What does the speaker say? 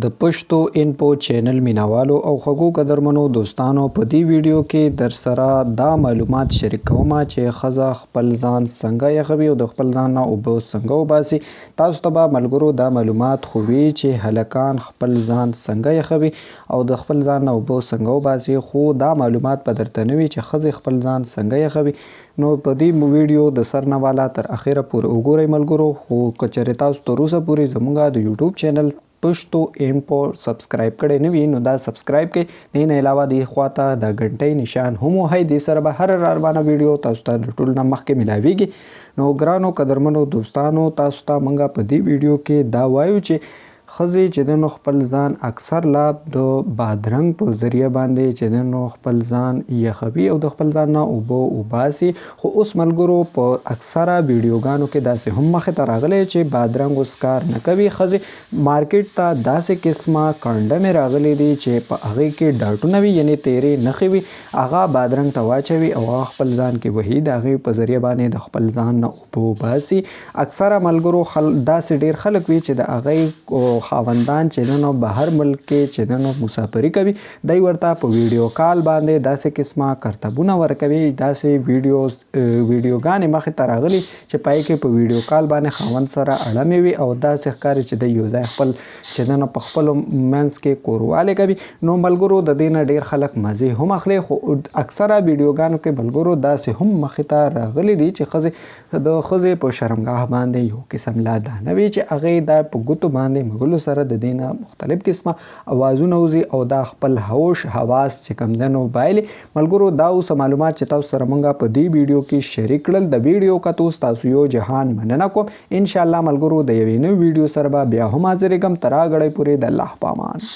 د پښتو انفو چینل مینوالو او خوږو قدرمنو دوستانو په دې ویډیو کې در سره دا معلومات شریک کوم چې ښځه خپل ځان څنګه یخوي او د خپل ځان نه اوبه څنګه وباسي. تاسو ته به ملګرو دا معلومات خو وي چې هلکان خپل ځان څنګه یخوي او د خپل ځان نه اوبه څنګه وباسي، خو دا معلومات به درته نه وي چې ښځې خپل ځان څنګه یخوي. نو په دې ویډیو د سر نه والا تر اخره پورې وګورئ ملګرو. خو که چېرې تاسو تر اوسه پورې زموږ د یوټیوب چینل پښتو انفو سبسکرایب کړی نه وي نو دا سبسکرایب کړئ. دې نه علاوه دې خواته د غنټۍ نشان هم وهئ. دې سره به هر روانه ویډیو تاسو ته د ټول نه مخکې ملاویږي. نو ګرانو قدرمنو دوستانو، تاسو ته موږ په دې ویډیو کې دا وایو چې ښځې چې د نو خپل ځان اکثر لا د بادرنګ په ذریعه باندې چې د نو خپل ځان یخوي او د خپل ځان نه اوبه وباسي. خو اوس ملګرو په اکثره ویډیوګانو کې داسې هم مخې ته راغلی چې بادرنګ اوس کار نه کوي. ښځې مارکیټ ته داسې قسمه کنډمې راغلي دي چې په هغې کې ډاټونه وي، یعنې تیرې نښې وي، هغه بادرنګ ته واچوي او هغه خپل ځان کې وهي، د هغې په ذریعه باندې د خپل ځان نه اوبه وباسي. اکثره ملګرو داسې ډېر خلک وي چې د هغې خاوندان چې نو بهر ملک کې چې نو مسافري کوي، دی ورته په ویډیو کال باندې داسې قسمه کرتبونه ورکوي. داسې ویډیوګانې مخې ته راغلي چې پای کې په ویډیو کال باندې خاوند سره اړمې وي او داسې ښکاري چې دی یو ځای خپل چې نو په خپلو منځ کې کوروالی کوي. نو ملګرو د دې نه ډېر خلک مزې هم اخلي، خو اکثره ویډیوګانو کې ملګرو داسې هم مخې ته راغلي دي چې ښځې په شرمګاه باندې یو قسم لا دانه وي چې هغې دا په ګوتو باندې مږلو سره د دې نه مختلف قسمه اوازونه وځي او دا خپل هوش حواس چې کوم دی نو بایلي. ملګرو دا اوس معلومات چې تاسو سره موږ په دې ویډیو کې شریک کړل. د ویډیو کتو ستاسو یو جهان مننه کوم. انشاءالله ملګرو د یوې نوې ویډیو سره به بیا هم حاضرېږم. تر هغه ګړی پورې د الله په امان.